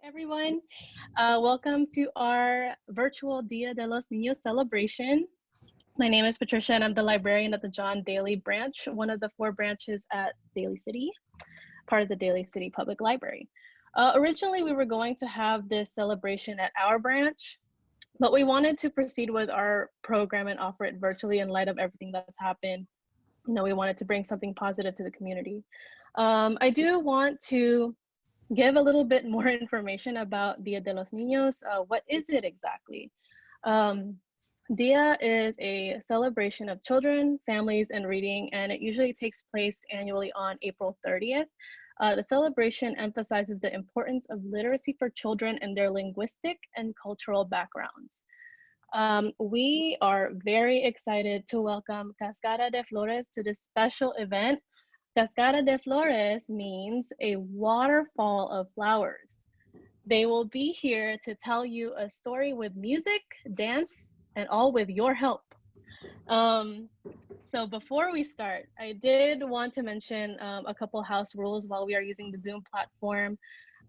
everyone. Welcome to our virtual Dia de los Niños celebration. My name is Patricia, and I'm the librarian at the John Daly branch, one of the four branches at Daly City, part of the Daly City Public Library. Originally, we were going to have this celebration at our branch, but we wanted to proceed with our program and offer it virtually in light of everything that's happened. We wanted to bring something positive to the community. I do want to give a little bit more information about Dia de los Niños. What is it exactly? Um, Dia is a celebration of children, families, and reading, and it usually takes place annually on April 30th. The celebration emphasizes the importance of literacy for children and their linguistic and cultural backgrounds. We are very excited to welcome Cascada de Flores to this special event. Cascada de Flores means a waterfall of flowers. They will be here to tell you a story with music, dance, and all with your help. So before we start, I did want to mention a couple house rules while we are using the Zoom platform.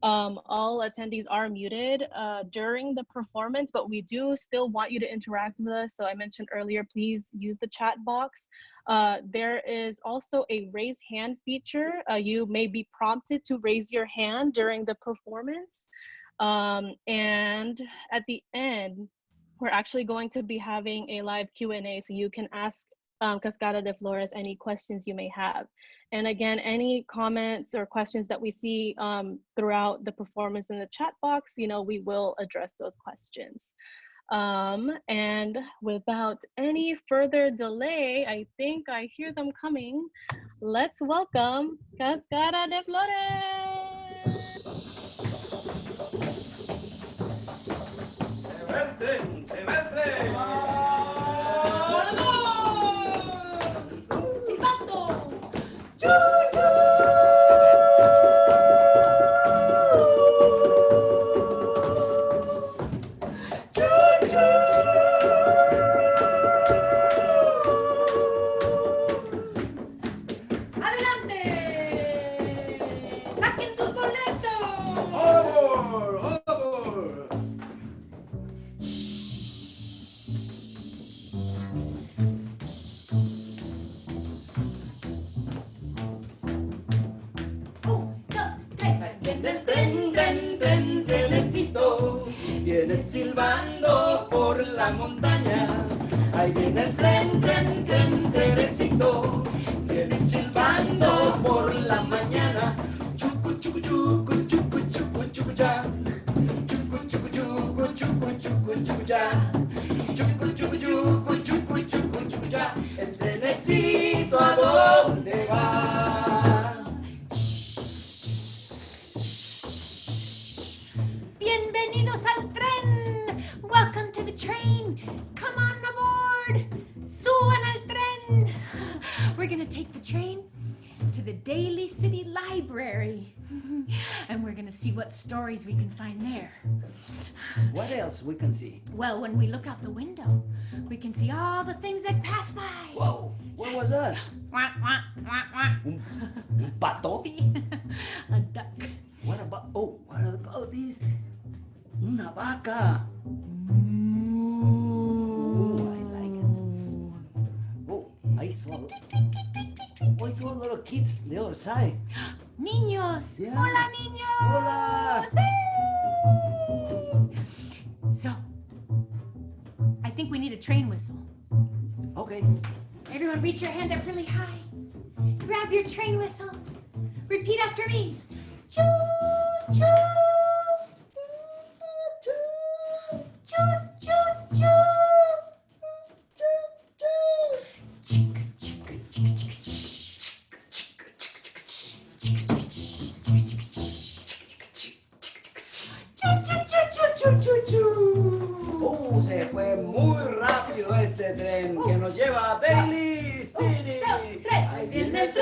All attendees are muted during the performance, but we do still want you to interact with us. So I mentioned earlier, please use the chat box. There is also a raise hand feature. You may be prompted to raise your hand during the performance. And at the end, we're actually going to be having a live Q&A, so you can ask Cascada de Flores any questions you may have. And again, any comments or questions that we see throughout the performance in the chat box, we will address those questions. And without any further delay, I think I hear them coming. Let's welcome Cascada de Flores. Se ventren. Viene silbando por la montaña. Ahí viene el trenecito. Viene silbando por la mañana. Chucu, chucu, chucu, chucu, chucu, chucu, ya. Chucu, chucu, chucu, chucu, chucu, chucu, ya. Chucu, chucu, chucu, chucu, chucu, chucu, ya. El trenecito, ¿a dónde va? Bienvenidos al tren. Welcome to the train. Come on aboard. Suban al tren. We're gonna take the train to the Daly City Library. And we're gonna see what stories we can find there. What else we can see? Well, when we look out the window, we can see all the things that pass by. Whoa, what was that? Wah, wah, wah, wah. Un pato? See? A duck. What about this? Una vaca. Oh, I like it. Oh, I saw little kids the other side. Niños. Yeah. Hola, niños. Hola. Sí. So, I think we need a train whistle. Okay. Everyone reach your hand up really high. Grab your train whistle. Repeat after me. Choo, choo. Choo, choo, choo. Se fue muy rápido este tren que nos lleva a Daly City. Ahí viene el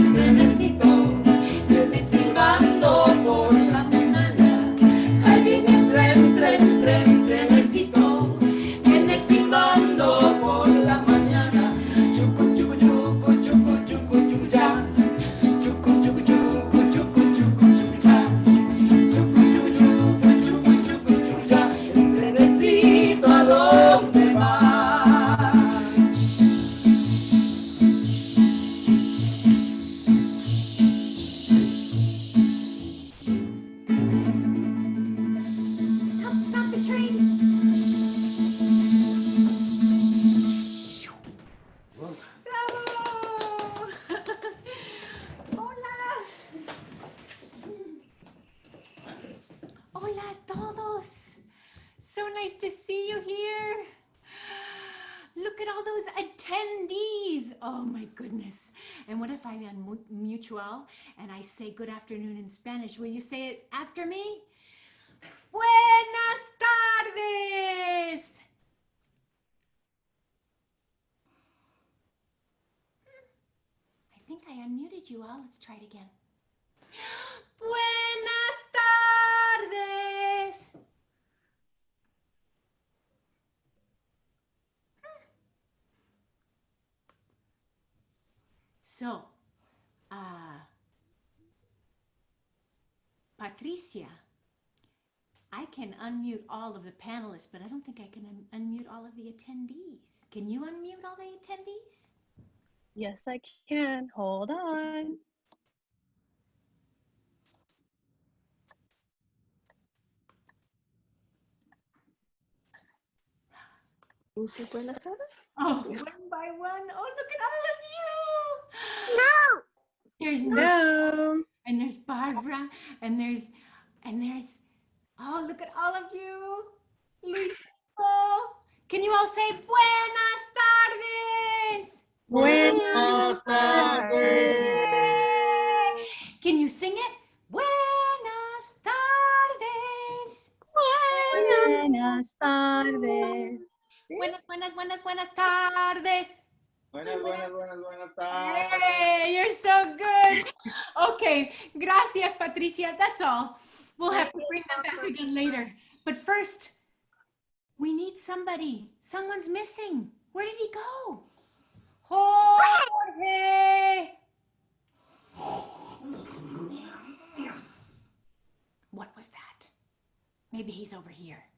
trenecito, viene silbando por la montaña. Ahí viene el trenecito, viene silbando por la mañana. Chucu, chucu, chucu, chucu, chucu, chucu, ya. Chucu, chucu, chucu, chucu, chucu, chucu, ya. Chucu, nice to see you here. Look at all those attendees. Oh my goodness. And what if I unmute you all and I say good afternoon in Spanish? Will you say it after me? Buenas tardes. I think I unmuted you all. Let's try it again. Buenas tardes. So, Patricia, I can unmute all of the panelists, but I don't think I can unmute all of the attendees. Can you unmute all the attendees? Yes, I can. Hold on. Buenas tardes. Oh, one by one. Oh, look at all of you. No. There's No. and there's Barbara, and there's, oh, look at all of you. Luis. Can you all say buenas tardes? Buenas tardes. Can you sing it? Buenas tardes. Buenas tardes. Buenas tardes. Buenas tardes. Yay, you're so good. Okay, gracias, Patricia. That's all. We'll have to bring them back again later. But first, we need somebody. Someone's missing. Where did he go? Jorge. What was that? Maybe he's over here.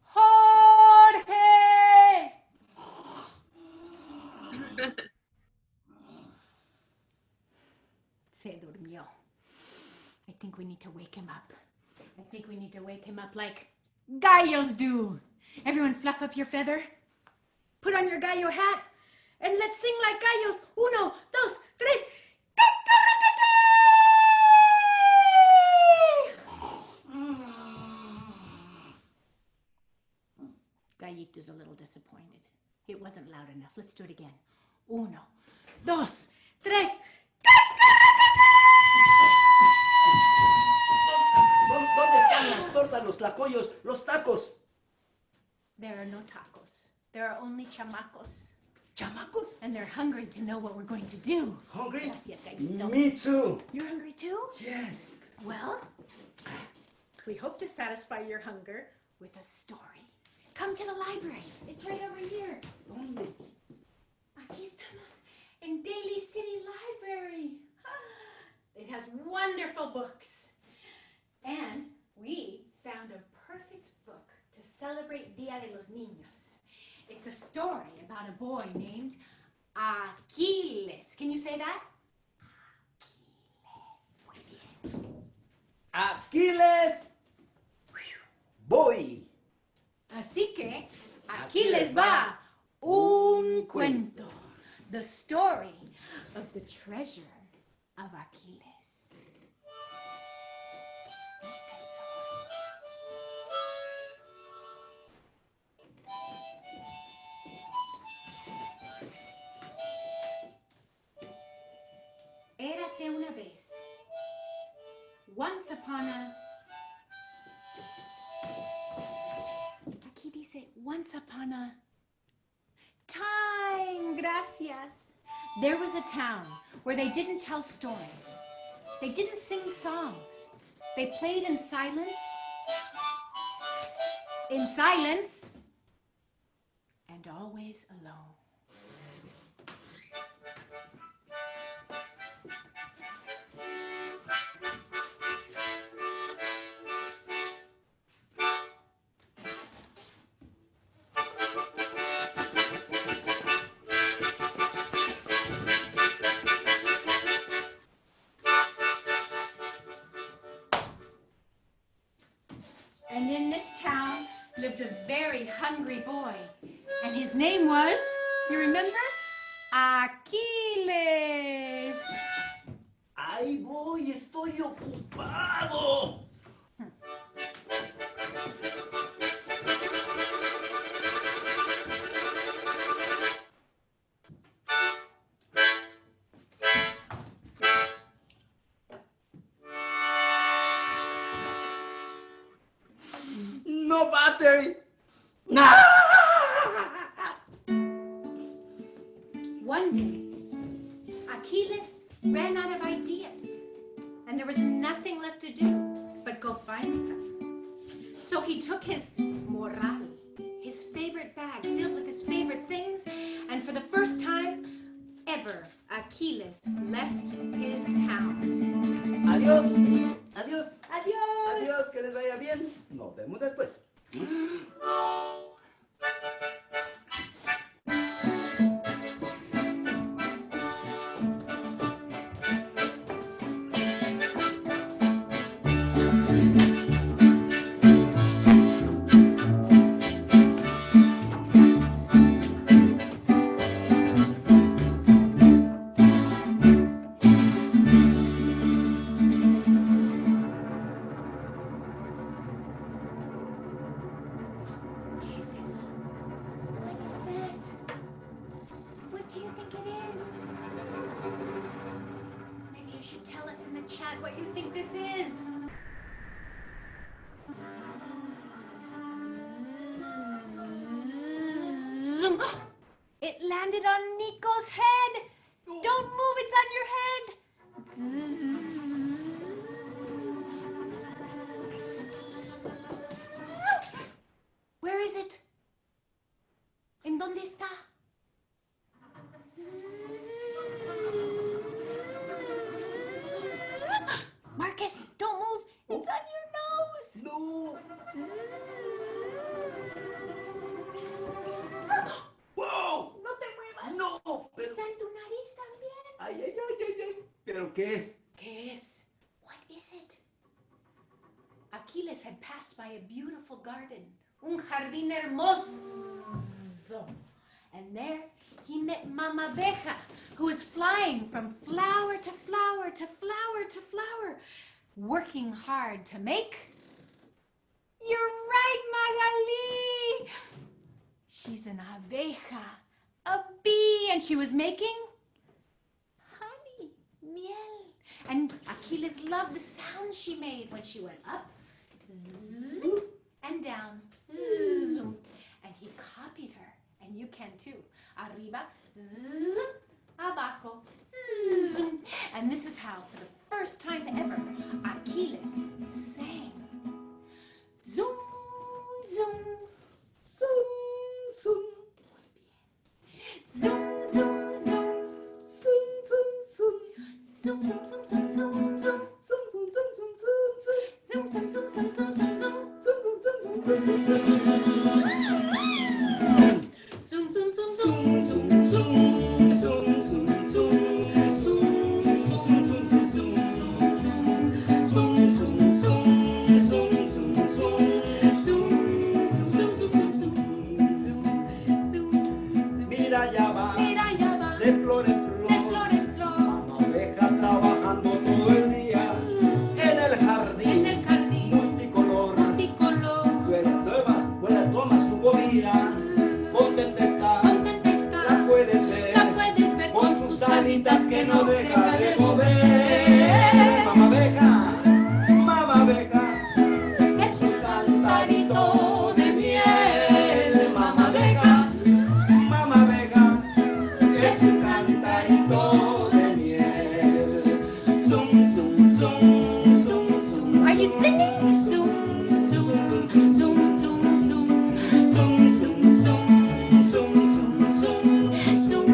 Jorge. Se durmió. I think we need to wake him up. I think we need to wake him up like gallos do. Everyone fluff up your feather. Put on your gallo hat. And let's sing like gallos. Uno, dos, tres. Gallito's a little disappointed. It wasn't loud enough. Let's do it again. Uno, dos, tres. ¿Dónde están las tortas, los tlacoyos, los tacos? There are no tacos. There are only chamacos. ¿Chamacos? And they're hungry to know what we're going to do. ¿Hungry? Yes, Gallito. Me too. You're hungry too? Yes. Well, we hope to satisfy your hunger with a story. Come to the library. It's right over here. ¿Dónde? Aquí estamos in Daly City Library. It has wonderful books. And we found a perfect book to celebrate Dia de los Niños. It's a story about a boy named Aquiles. Can you say that? Aquiles. Voy. Así que aquí les va un cuento. The story of the treasure of Aquiles. Érase una vez. Once upon a... Aquí dice, once upon a time. Gracias. There was a town where they didn't tell stories. They didn't sing songs. They played in silence. In silence. And always alone. And in this town lived a very hungry boy. And his name was, you remember? Aquiles. Ahí voy, estoy ocupado. monastery. One day, Achilles ran out of ideas, and there was nothing left to do but go find some. So he took his morral, his favorite bag filled with his favorite things, and for the first time ever, Achilles left his town. Adiós, adiós, Adiós. adiós, que les vaya bien. Nos vemos después. ¿Qué es eso? What is that? What do you think it is? Maybe you should tell us in the chat what you think this is. Zoom. It landed on Nico's head. Don't move, it's on your head. Where is it? ¿En dónde está? Marcus, don't move. It's on your nose. No. ¡Wow! No te muevas. No, pero... Está en tu nariz también. Ay, ay, ay, ay, ay. ¿Pero qué es? ¿Qué es? What is it? Achilles had passed by a beautiful garden. Un jardín hermoso. And there he met Mama Abeja, who was flying from flower to flower to flower to flower, working hard to make... You're right, Magali! She's an abeja, a bee, and she was making honey, miel. And Achilles loved the sounds she made when she went up, zzz, and down, zzz, and he copied her, and you can too. Arriba, zzz, abajo, zzz. And this is how, for the first time ever, Achilles sang. Zoom, zoom, Zoom, zoom. zoom, zoom, zoom, Zoom, zoom, zoom. zoom, zoom, zoom, zoom, zoom, zoom. Zoom, zoom, zoom, zoom, zoom. Zoom, zoom, zoom, zoom, zoom, zoom, zoom. Zoom, zoom, zoom, zoom, zoom, zoom, zoom. Zoom, zoom, zoom, zoom. Zoom, zoom, zoom, zoom, zoom, zoom. Zoom, zoom, zoom, zoom, zoom, zoom, zoom. Zoom, zoom, zoom, zoom, zoom. Mira, ya va, Mira, ya va, de flor en de flor. flor en flor, Mamá abeja trabajando todo el día en el en jardín el jardín multicolor. multicolor. Vuela, toma su comida, contenta está, Contenta está, la puedes ver, la puedes ver con sus alitas que no deja de mover. Mamá abeja, es un cantarito de miel. Mamá abeja, es un cantarito de miel. Zum, zum, zum, zum, zum. are you singing? Zoom, zoom, zoom, zoom, zoom. Zum, zum, zum, zum, zum, zum. Zoom,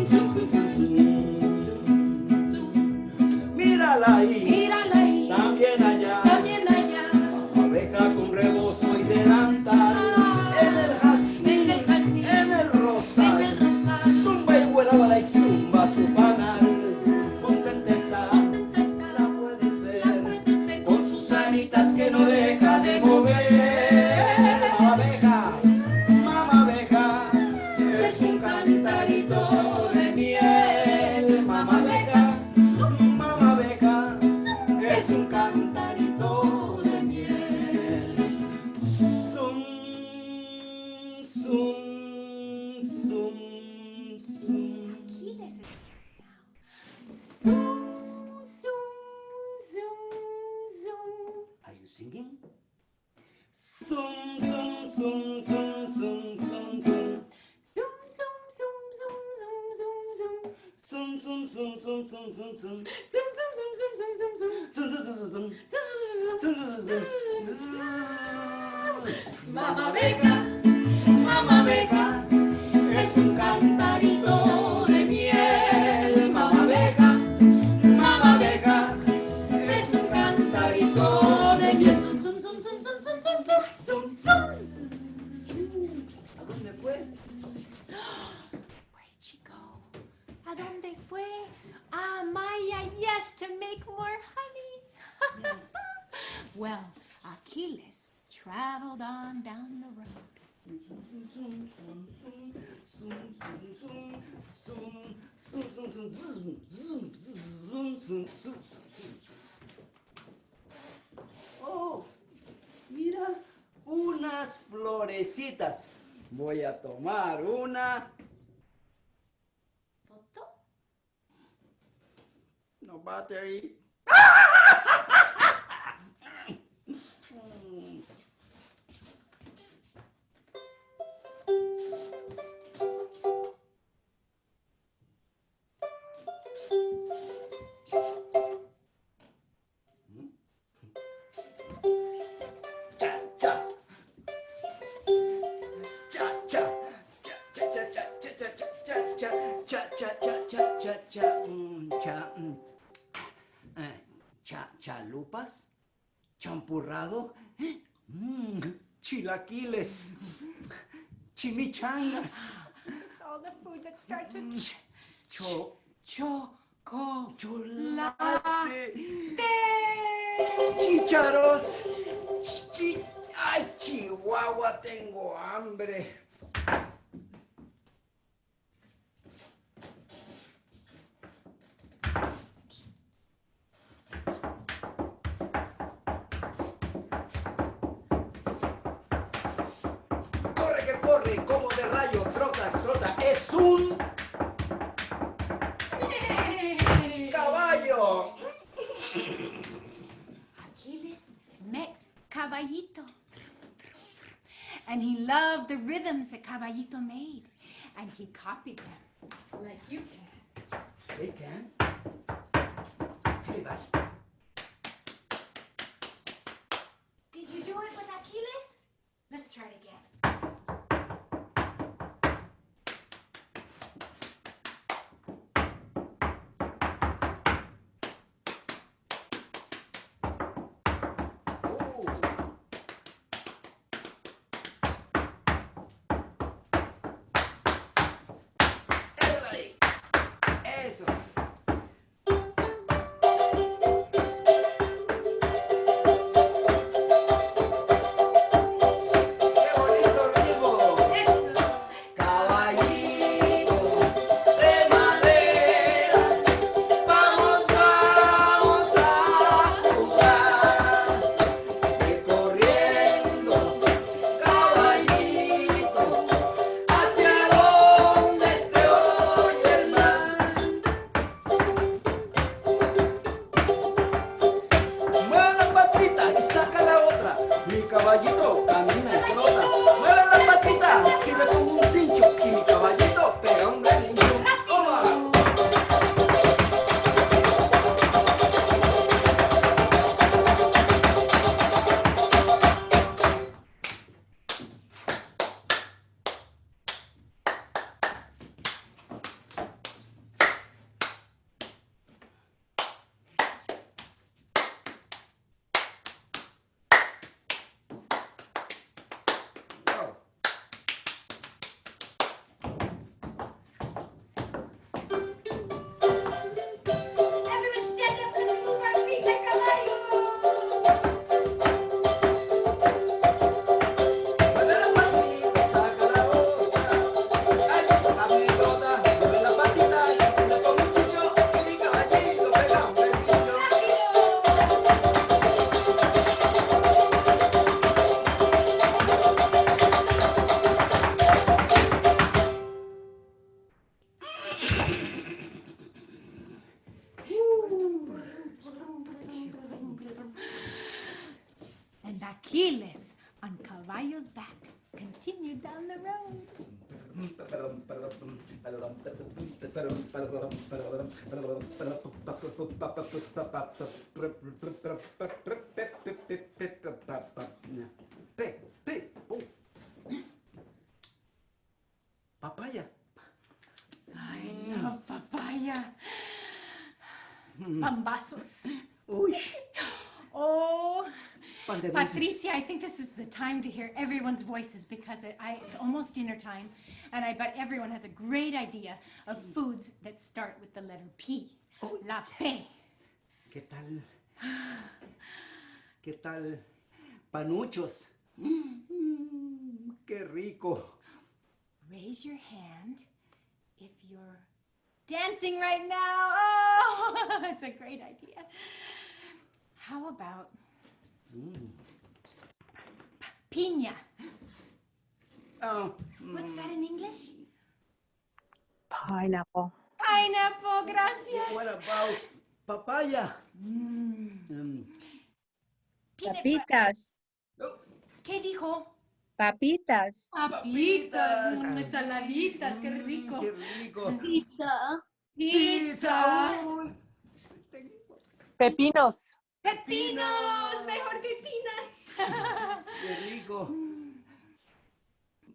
zoom, zoom, zoom. Mírala ahí, Mírala ahí, también allá. también allá, Abeja con rebozo y delantal, en el jazmín, en el jazmín, en el rosal, en el rosal. zumba y vuela, bala y zumba su panal. Contenta está, Contenta está, la puedes ver, la puedes ver con sus alitas que no deja de mover. Mamá abeja, es un cantarito de miel. Mamá abeja, Mamá abeja, es un cantarito de miel. Mamá abeja, es un cantarito de miel. ¿A dónde fue? Where'd she go? ¿A dónde fue? Ah, Maya, yes, to make more honey. Well, Achilles traveled on down the road. Oh, mira, unas florecitas. Voy a tomar una. ¿Foto? No battery. Chalupas, champurrado, chilaquiles, chimichangas, It's all the food that starts with chocolate, chocolate. chícharos, ay, Chihuahua, tengo hambre. Corre que corre, como de rayo, trota, trota, es un caballo. Achilles met Caballito. And he loved the rhythms that Caballito made. And he copied them, like you can. They can. Hey, bye. Did you do it with Achilles? Let's try it again. Everybody. Eso. Qué bonito ritmo. Eso. Caballito de madera, vamos, vamos a jugar. Recorriendo, caballito, hacia donde se oye el mar. Mueve la patita y saca la otra. Mi caballito camina y trota. Mueve la patita si le pongo un cincho. Y mi caballito pega un relincho. ¡Toma! Go. Everyone stand up, let's move our feet like caballos. Mueve la patita, saca la otra. Ay, camina y trota. Mueve la patita y si le pongo un cincho. Y mi caballito pega un relincho. And Achilles, on Caballo's back, continued down the road. Papaya. I love papaya. Pambazos. Uy. Oh, Pan de dulce. Patricia, I think this is the time to hear everyone's voices because it's almost dinner time, and I bet everyone has a great idea of foods that start with the letter P. Oh, La P. ¿Qué tal? ¿Qué tal? Panuchos. Qué rico. Raise your hand if you're dancing right now. Oh, it's a great idea. How about piña? Oh, What's that in English? Pineapple. Pineapple, gracias. What about papaya? Peanut Papitas. Oh, ¿Qué dijo? Papitas. Papitas, ensaladitas, qué rico. qué rico. Pizza. Pizza. Uy. Pepinos. Pepinos, mejor que peanuts. Qué rico.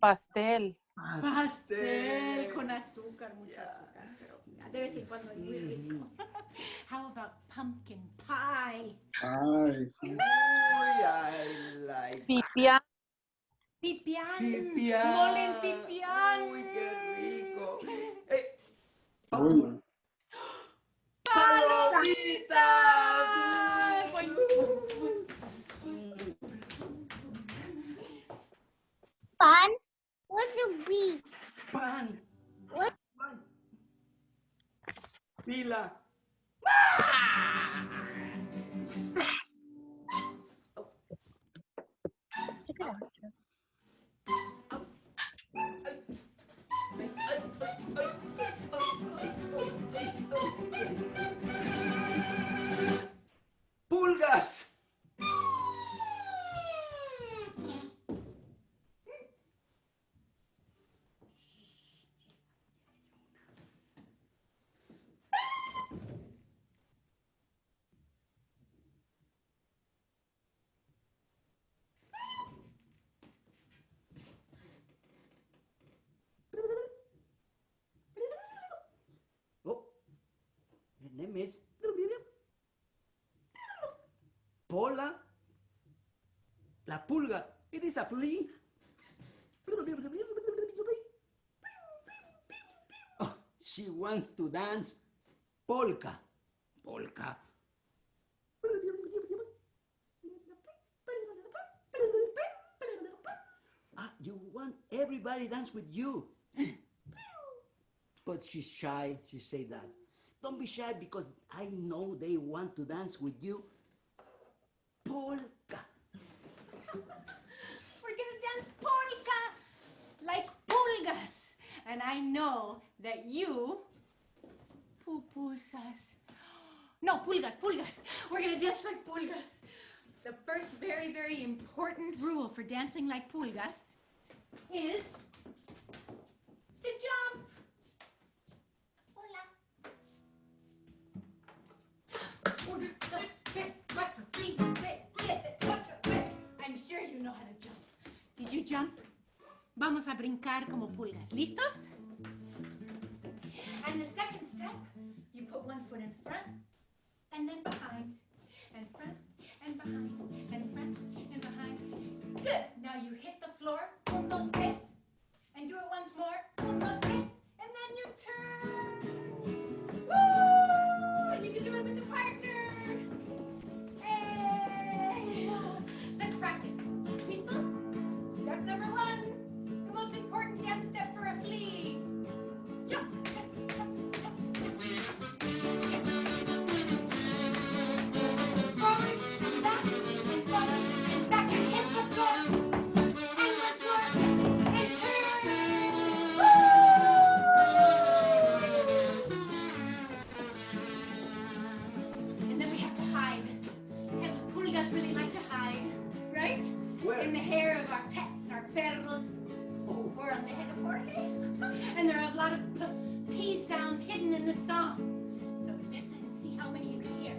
Pastel. Pastel con azúcar, mucho azúcar, pero de vez en cuando es muy rico. How about pumpkin pie? Ay, sí. Uy, I like Pipián. Pipián. pipián. Mole en pipián. Uy, qué rico. Bueno, ¡Palomitas! Pan. What's a bee? Pan. What? Pan. Pila. Check it out. Pulgas. Oh, her name is Pola. La pulga. It is a flea. Oh, she wants to dance polka. Polka. Ah, you want everybody dance with you. But she's shy. She say that. Don't be shy because I know they want to dance with you. Polka. We're gonna dance polka like pulgas. And I know that you, pupusas. No, pulgas, pulgas. We're gonna dance like pulgas. The first very, very important rule for dancing like pulgas is to jump. Hola. 1, 2, 3, 4, 5, 6, 7, 8. I'm sure you know how to jump. Did you jump? Vamos a brincar como pulgas. ¿Listos? And the second step, you put one foot in front and then behind, and front and behind, and front and behind. Good. Now you hit the floor. 1, 2, 3. And do it once more. 1, 2, 3. And then you turn. Woo! You can do it with a partner. Hey! Let's practice. ¿Listos? Step number 1. The most important dance step for a flea. Jump, jump, jump, jump, jump. Forward and back and forward and back and hit the floor. And once more and turn. Woo! And then we have to hide. Because pulgas really like to hide, right? Where? In the hair of our pets, our perros, Oh, or on the head of Jorge. And there are a lot of P sounds hidden in the song. So listen and see how many you can hear.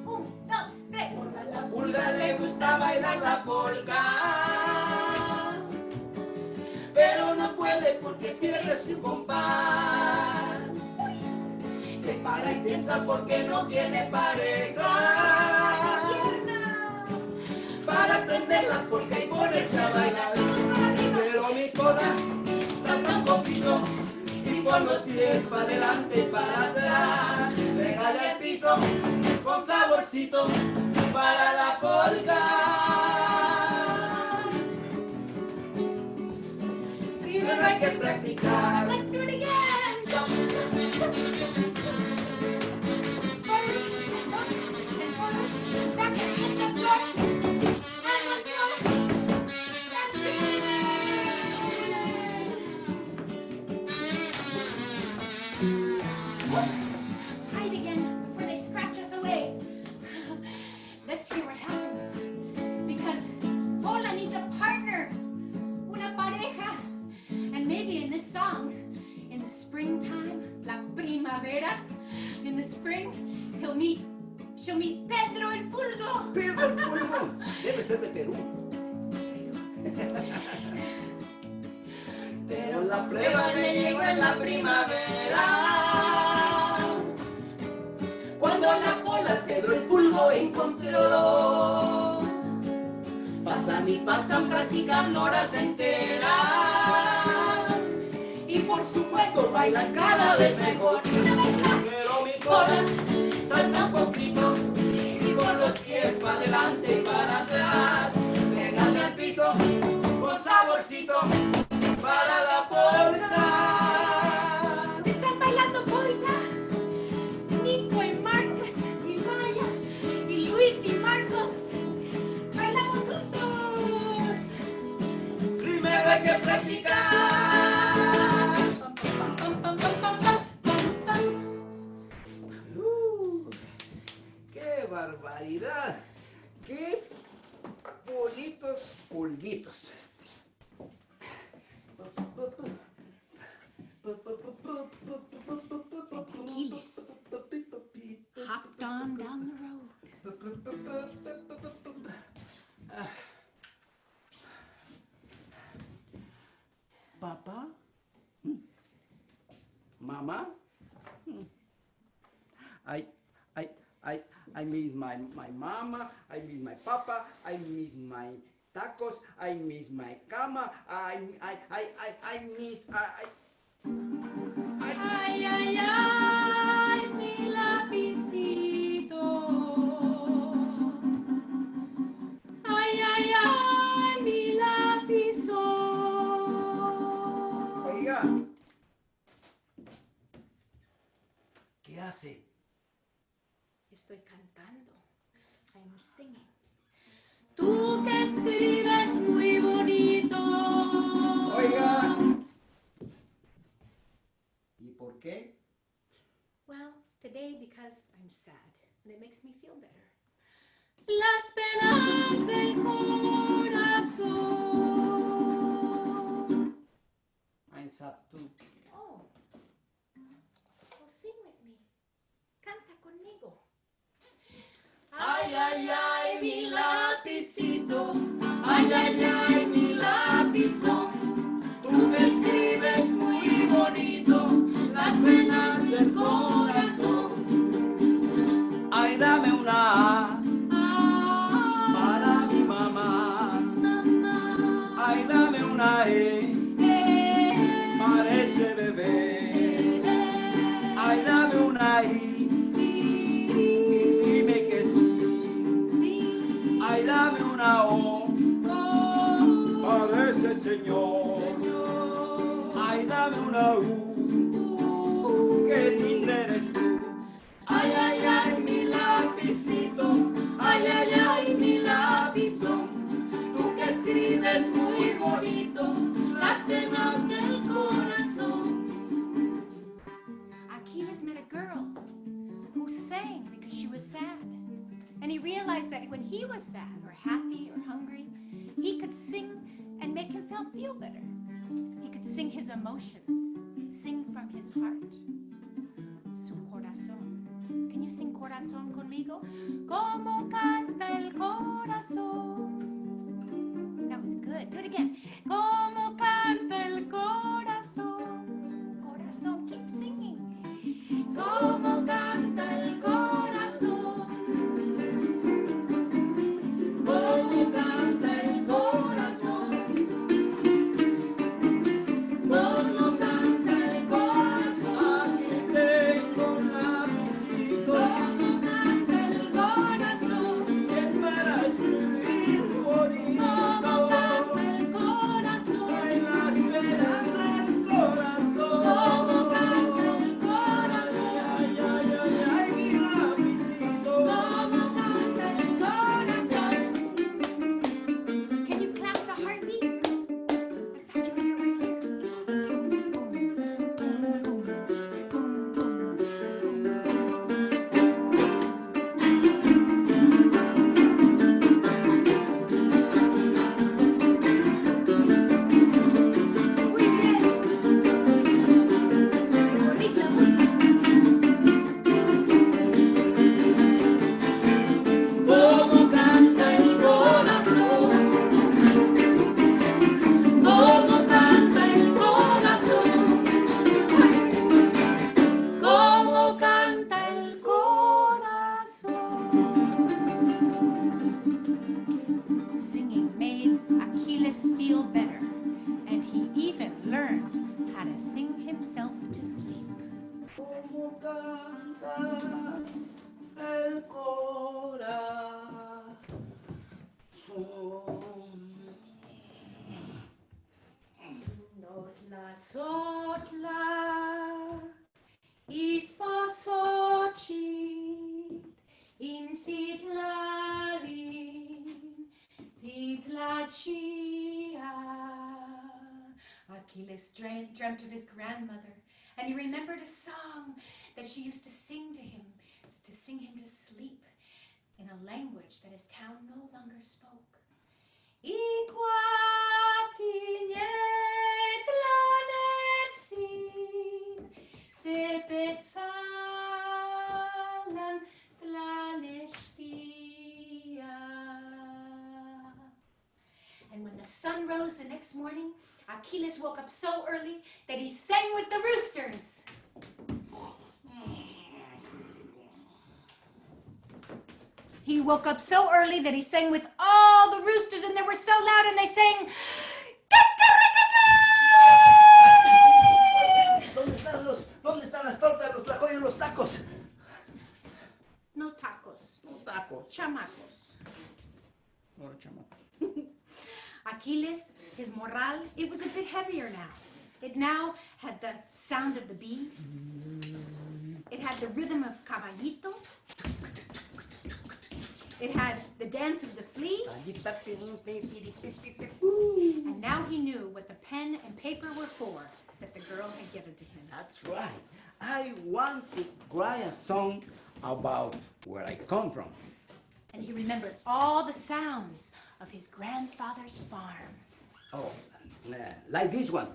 1, 2, 3. A la pulga le gusta bailar la polka, pero no puede porque pierde su compás. Se para y piensa porque no tiene pareja para aprender la polka y ponerse a bailar. Pero mi cola salta un poquito y con los pies para adelante y para atrás. Pégale al piso con saborcito para la polka. Primero hay que practicar. Let's do it again. Back and hit the floor. And let's go. Hide again before they scratch us away. Let's hear what happens. Because Hola needs a partner, una pareja. And maybe in this song, in the springtime, la primavera, in the spring, she'll meet Pedro el Pulgo. Pedro el Pulgo. Debe ser de Perú. Pero la prueba le llegó en la primavera. Cuando la Pola Pedro el Pulgo encontró. Pasan y pasan practicando horas enteras. Y por supuesto bailan cada vez mejor. Pero mi cola salta un poquito y con los pies para adelante y para atrás. Pégale al piso con saborcito para la polka. Están bailando polka. Nico y Marcos y Maya y Luis y Marcos. Bailamos juntos. Primero hay que practicar. ¡Qué barbaridad! ¡Qué bonitos pulguitos! Aquiles hopped on down the road. Papá, Mama, I miss my mama, I miss my papa, I miss my tacos, I miss my cama, I miss, Ay, ay, ay, mi lapicito. Ay, ay, ay, mi lapizón. Oiga, ¿qué hace? Estoy cantando. I'm singing. Tú que escribes muy bonito. Oiga. ¿Y por qué? Well, today because I'm sad and it makes me feel better. Las penas del corazón. I'm sad too. Oh, well, sing with me. Canta conmigo. Ay, ay, ay, mi lapicito, ay, ay, ay, mi lapizón, tú que escribes muy bonito las penas del corazón. Ay, dame una A para mi mamá, ay, dame una E para ese bebé, ay, dame una I. Ay, dame una O para ese señor. Ay, dame una U, qué linda eres tú. Ay, ay, ay, mi lapicito. Ay, ay, ay, mi lapizón. Tú que escribes muy bonito las penas del corazón. Achilles met a girl who sang because she was sad. And he realized that when he was sad or happy or hungry, he could sing and make himself feel better. He could could sing his emotions, sing from his heart. Su corazón. Can you sing corazón conmigo? Como canta el corazón. That was good. Do it again. Como canta el corazón. Corazón. Keep singing. Como canta el corazón. Como canta el corazón. Como canta el corazón. Aquí tengo un lapicito. Como canta el corazón. Es para escribir bonito. Como canta el corazón. En las venas del corazón. Como canta el corazón. Ay, ay, ay, ay, mi lapicito. Como canta el corazón. Can you clap the heartbeat? In fact, you can do it right here. Muy bien. Bonita música. Como canta el corazón. Como canta el corazón. Como canta el corazón. Singing made Achilles feel better, and he even learned how to sing himself to sleep. Como canta el corazón. Notla sotla isposochi insitlalin titlachia. Achilles dreamt of his grandmother, and he remembered a song that she used to sing to him to sleep in a language that his town no longer spoke. Iquatiñetlanetsin, tepetzalan tlanextia. And when the sun rose the next morning, Achilles woke up so early that he sang with the roosters. He woke up so early that he sang with all the roosters, and they were so loud, and they sang, ¿Dónde están las tortas, los tlacoyos, los tacos? no tacos, Un taco. chamacos. Ahora, chamaco. Achilles, his morale, it was a bit heavier now. It now had the sound of the bees. It had the rhythm of caballito. It had the dance of the flea. And now he knew what the pen and paper were for that the girl had given to him. That's right. I want to write a song about where I come from. And he remembered all the sounds of his grandfather's farm. Oh, like this one.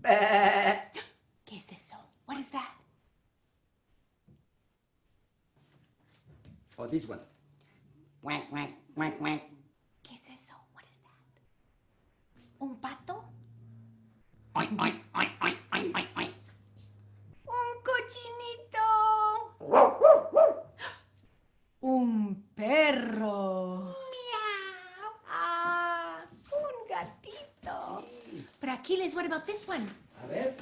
¿Qué es eso? What is that? Or this one. Quack, quack, quack, quack. ¿Qué es eso? What is that? ¿Un pato? Oink, oink, oink, oink, oink, oink, oink. ¡Un cochinito! ¡Un perro! ¡Miau! ¡Ah! ¡Un gatito! But Achilles, what about this one? A ver.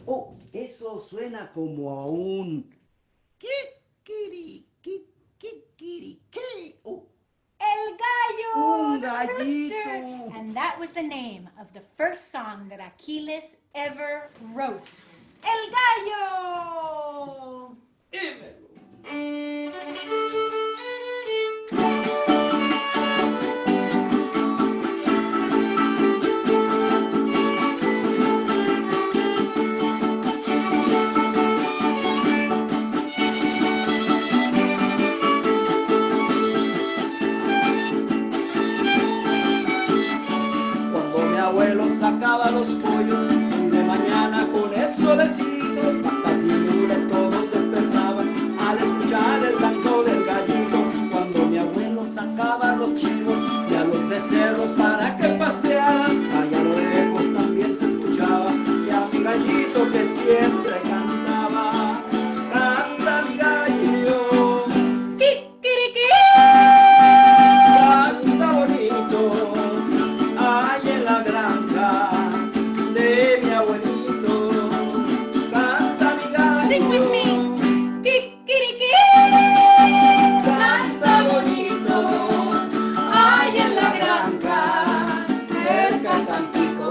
Oh, eso suena como a un... Kikiri, kikiri, ¿qué? Oh, El gallo! Un the gallito. rooster. And that was the name of the first song that Achilles ever wrote. El gallo! patas y mulas todos despertaban al escuchar el canto del gallito. Cuando mi abuelo sacaba a los chivos y a los becerros para que pastearan, allá a lo lejos también se escuchaba y a mi gallito que siempre cantaba. Canta mi gallo, Kikiriki. canta bonito, ahí en la granja de mi abuelito. Canta mi gallo. Sing with me. Kikiriki. Canta bonito, Ay, en la granja. cerca de Tampico.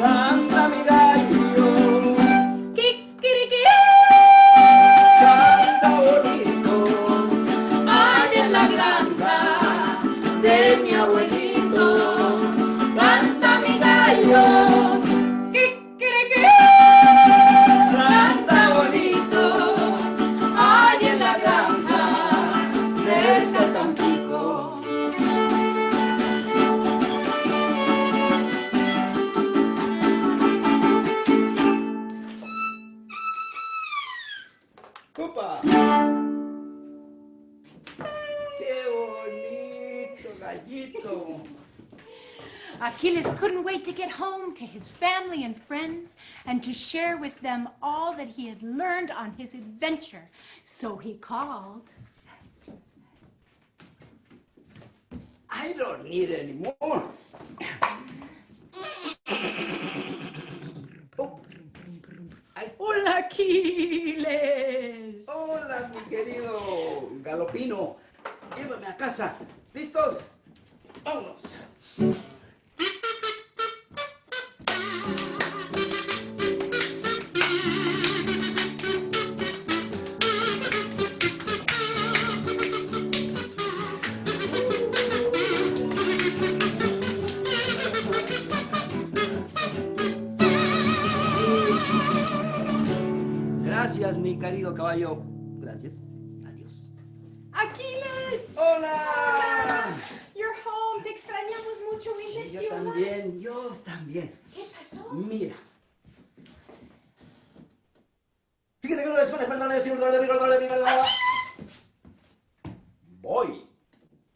Canta mi gallo, Kikiriki. canta bonito, Ay, en la granja de mi abuelito. Canta mi gallo. Kikiriki. canta bonito, Ay, en la granja cerca de Tampico. ¡Upa! ¡Qué bonito, gallito! Achilles couldn't wait to get home to his family and friends and to share with them all that he had learned on his adventure. So he called. I don't need any more. Oh, Hola, Aquiles. hola, mi querido galopino. Llévame a casa. ¿Listos? ¡Vámonos! Gracias, mi querido caballo. Gracias. Adiós. Aquiles. ¡Hola! You're home. Te extrañamos mucho. We Sí, missed yo you. también, yo también. ¿Qué pasó? Mira. Fíjate que no le suena. Voy.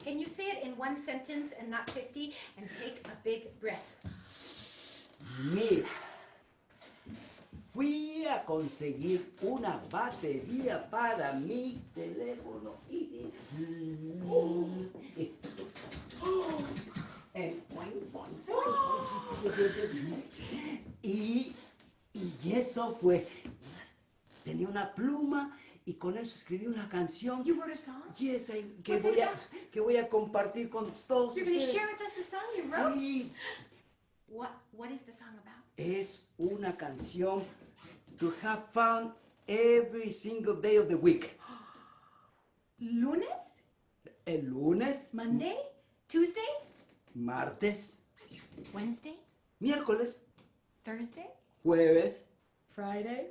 Can you say it in one sentence and not 50 and take a big breath? Mira. Fui a conseguir una batería para mi teléfono y... Y eso fue... Tenía una pluma y con eso escribí una canción. You wrote a song? Yes, que What's it que voy a compartir con todos You're going to ustedes. share with us the song you wrote? Sí, What is the song about? es una canción to have fun every single day of the week. Lunes? El lunes, Monday? Tuesday? martes, Wednesday? miércoles, Thursday? jueves, Friday?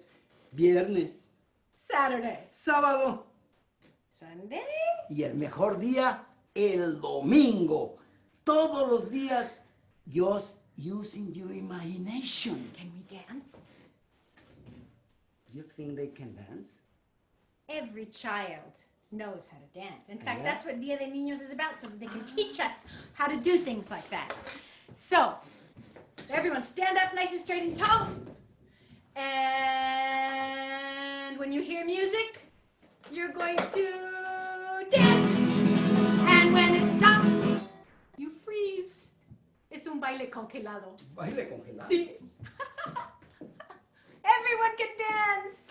viernes, Saturday? sábado Sunday? y el mejor día, el domingo. Todos los días, just using your imagination. Can we dance? You think they can dance? Every child knows how to dance. In fact, Yeah. that's what Dia de Niños is about, so that they can teach us how to do things like that. So, everyone stand up nice and straight and tall. And when you hear music, you're going to dance. And when it stops, you freeze. Es un baile congelado. Baile congelado. Sí. Everyone can dance.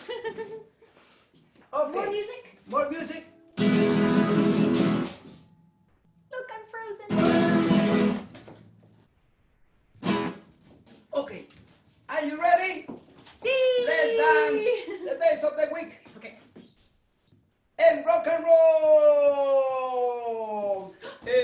Okay. More music? More music. Look, I'm frozen. Okay. Are you ready? Sí. Let's dance the days of the week. Okay. And rock and roll. And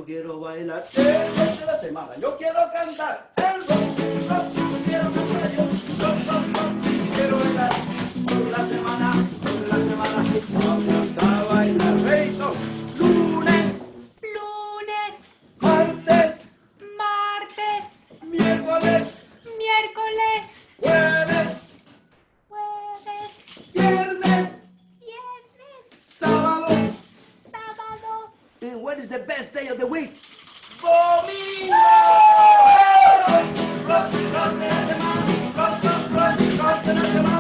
yo quiero bailar el rock de la semana. Yo quiero cantar el rock, quiero cantar yo, rock, quiero bailar toda la semana, vamos a bailar reito, lunes, martes, miércoles, jueves, viernes, sábado. And what is the best day of the week? Domingo! Rock de la semana, rock de la semana,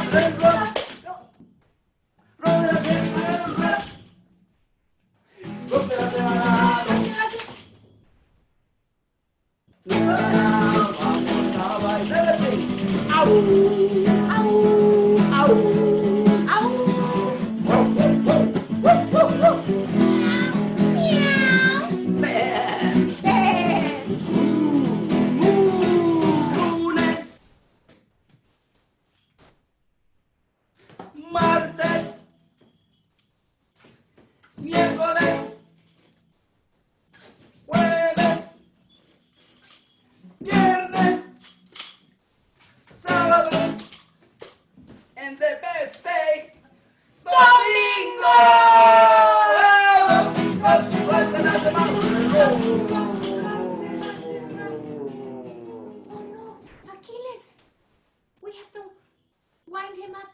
rock de la semana, vamos a bailar así. Au, au, au, lunes, martes, miércoles, jueves, viernes, sábado, and the best day, domingo. Oh no, Achilles! We have to wind him up.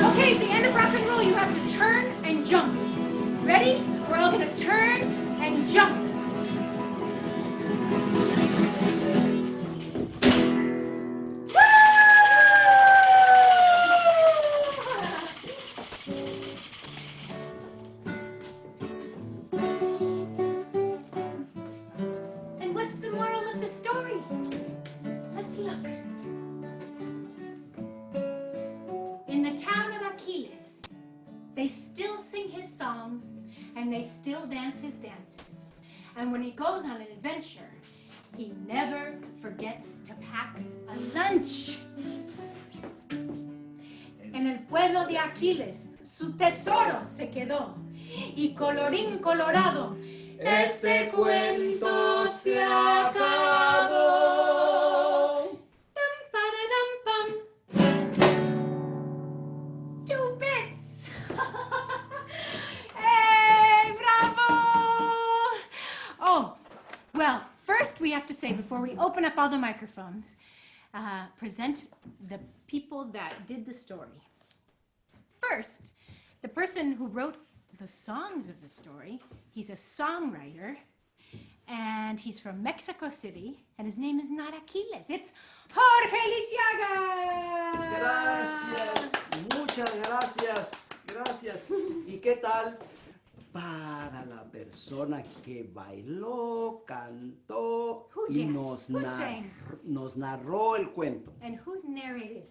Okay, at the end of rock and roll, you have to turn and jump. Ready? We're all gonna turn and jump. And what's the moral of the story? Let's look. In the town of Achilles, they still sing his songs and they still dance his dances. And when he goes on an adventure, he never forgets to pack a lunch. En el pueblo de Aquiles, su tesoro se quedó. Y colorín colorado, este cuento se acabó. Dum, para, dum, pum. 2 bits. Hey, bravo! Oh, well, first we have to say, before we open up all the microphones, present the people that did the story. First, the person who wrote the songs of the story, he's a songwriter, and he's from Mexico City, and his name is not Achilles, it's Jorge Lisiaga. Gracias, muchas gracias, gracias. ¿Y qué tal para la persona que bailó, cantó Who y danced? Who sang? nos narró el cuento? And who's narrated?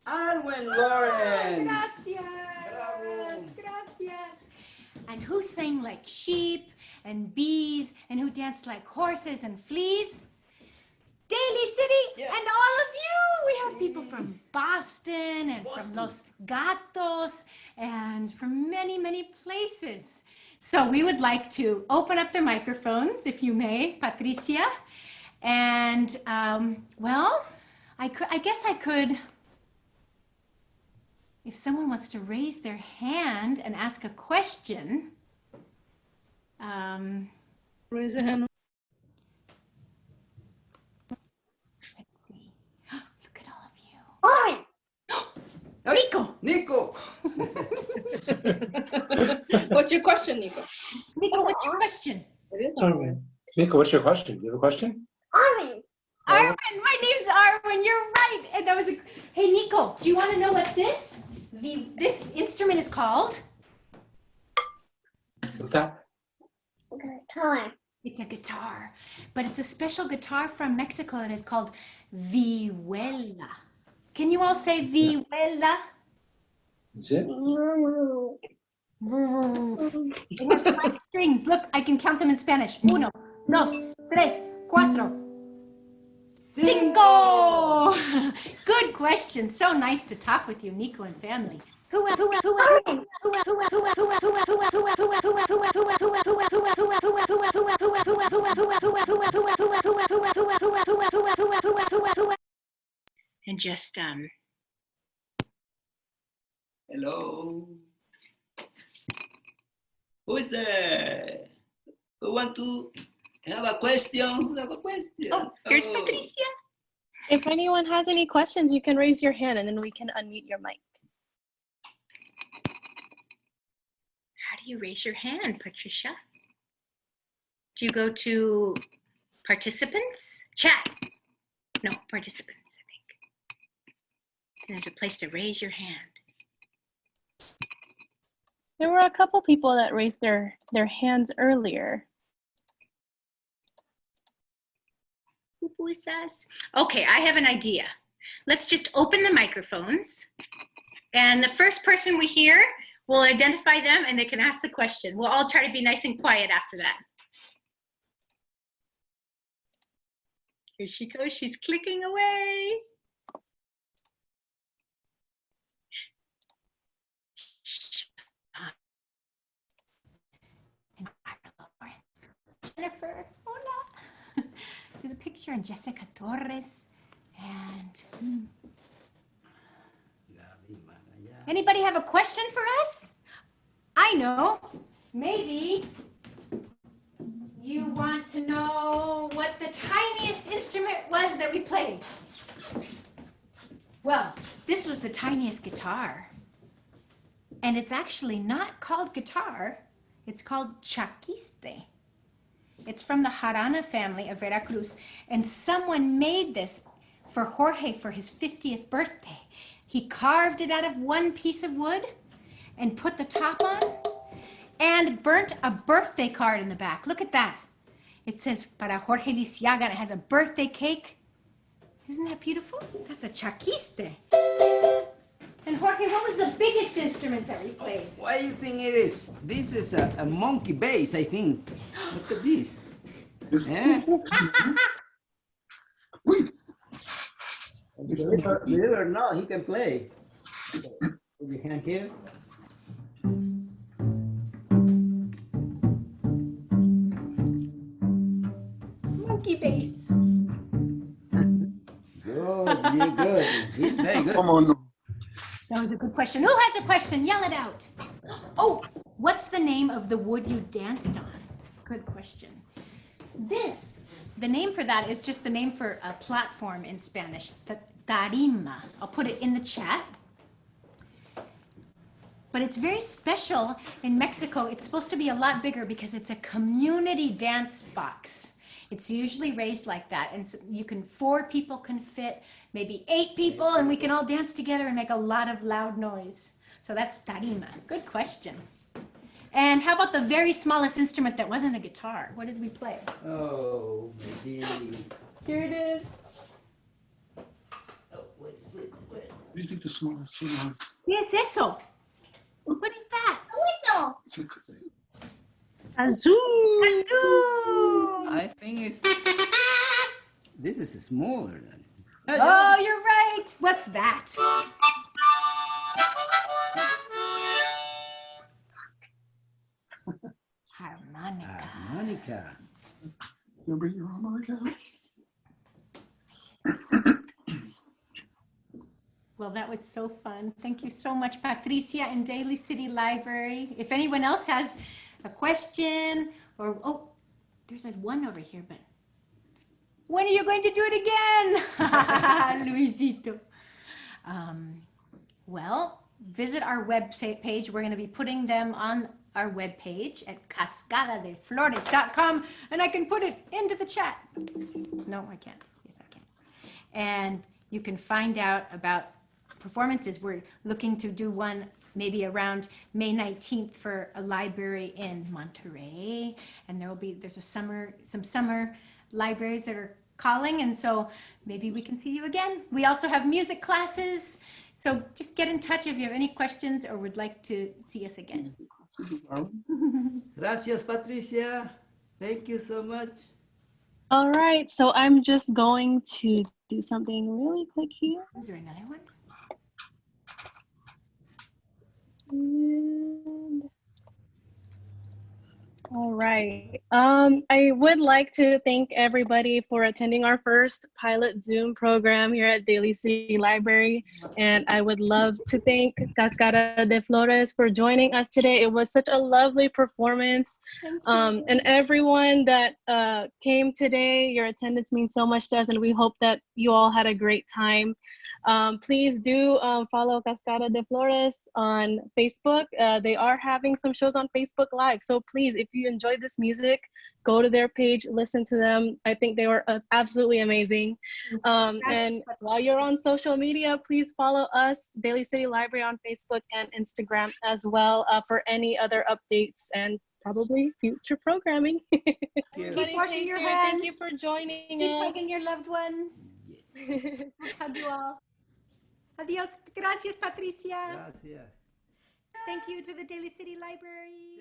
Alwyn Lawrence. Gracias. Bravo. Gracias. And who sang like sheep and bees and who danced like horses and fleas? Daly City Yeah. and all of you. We have people from Boston and from Los Gatos and from many, many places. So we would like to open up the microphones, if you may, Patricia. And, well, I guess I could, if someone wants to raise their hand and ask a question. Raise a hand. Let's see. Look at all of you. Orange. Nico! Nico. What's your question, Nico? Nico, what's your question? It is Sorry. Nico, what's your question? Do you have a question? Orange. Arwen, my name's Arwen, you're right. And that was a, hey Nico, do you want to know what this instrument is called? What's that? Guitar. It's a guitar, but it's a special guitar from Mexico that is called vihuela. Can you all say vihuela? Is it? It has 5 strings. Look, I can count them in Spanish. 1, 2, 3, 4, 5. Good question. So nice to talk with you, Nico and family. And just Hello. Who is there? Who want to have a question? Who have a question? oh, here's Patricia. If anyone has any questions, you can raise your hand and then we can unmute your mic. How do you raise your hand, Patricia? Do you go to participants? Chat. No, participants, I think. And there's a place to raise your hand. There were a couple people that raised their hands earlier. Okay, I have an idea. Let's just open the microphones, and the first person we hear, we'll identify them and they can ask the question. We'll all try to be nice and quiet after that. Here she goes, she's clicking away. Jennifer, hola. There's a picture of Jessica Torres. And anybody have a question for us? I know. Maybe you want to know what the tiniest instrument was that we played. Well, this was the tiniest guitar. And it's actually not called guitar. It's called chaquiste. It's from the Jarana family of Veracruz. And someone made this for Jorge for his 50th birthday. He carved it out of one piece of wood and put the top on and burnt a birthday card in the back. Look at that. It says, para Jorge Lisiaga, and it has a birthday cake. Isn't that beautiful? That's a chaquiste. And Jorge, what was the biggest instrument that we played? What do you think it is? This is a monkey bass, I think. Look at this. Yeah. Believe it or not, he can play. Put your hand here. Monkey bass. Good, you're good. He's very good. Come on. That was a good question. Who has a question? Yell it out. Oh, what's the name of the wood you danced on? Good question. This, the name for that is just the name for a platform in Spanish, the tarima. I'll put it in the chat. But it's very special in Mexico. It's supposed to be a lot bigger because it's a community dance box. It's usually raised like that. And so 4 people can fit, maybe 8 people, and we can all dance together and make a lot of loud noise. So that's tarima. Good question. And how about the very smallest instrument that wasn't a guitar? What did we play? Oh, maybe. Here it is. Oh, what is it? Where is it? What do you think the smallest one was? ¿Qué es eso? What is that? It's like, Azul. Kazoo! I think it's. This is smaller than. Oh, you're right. What's that? Harmonica. Harmonica. you bring your harmonica? Well, that was so fun. Thank you so much, Patricia and Daly City Library. If anyone else has a question or, oh, there's a one over here, but when are you going to do it again? Luisito. Well, visit our website page. We're going to be putting them on our webpage at cascadadeflores.com, and I can put it into the chat. No, I can't. Yes, I can. And you can find out about performances. We're looking to do one maybe around May 19th for a library in Monterey, and there's some summer libraries that are calling, and so maybe we can see you again. We also have music classes, so just get in touch if you have any questions or would like to see us again. Gracias, Patricia. Thank you so much. All right, so I'm just going to do something really quick here. Is there another one? And all right. I would like to thank everybody for attending our first pilot Zoom program here at Daly City Library. And I would love to thank Cascada de Flores for joining us today. It was such a lovely performance. And everyone that came today, your attendance means so much to us, and we hope that you all had a great time. Please do follow Cascada de Flores on Facebook. They are having some shows on Facebook Live. So please, if you enjoyed this music, go to their page, listen to them. I think they were absolutely amazing. And while you're on social media, please follow us, Daly City Library, on Facebook and Instagram as well, for any other updates and probably future programming. Keep washing your hands. Thank you for joining Keep us. hugging your loved ones. Hug you all. Adios. Gracias, Patricia. Gracias. Thank you to the Daly City Library.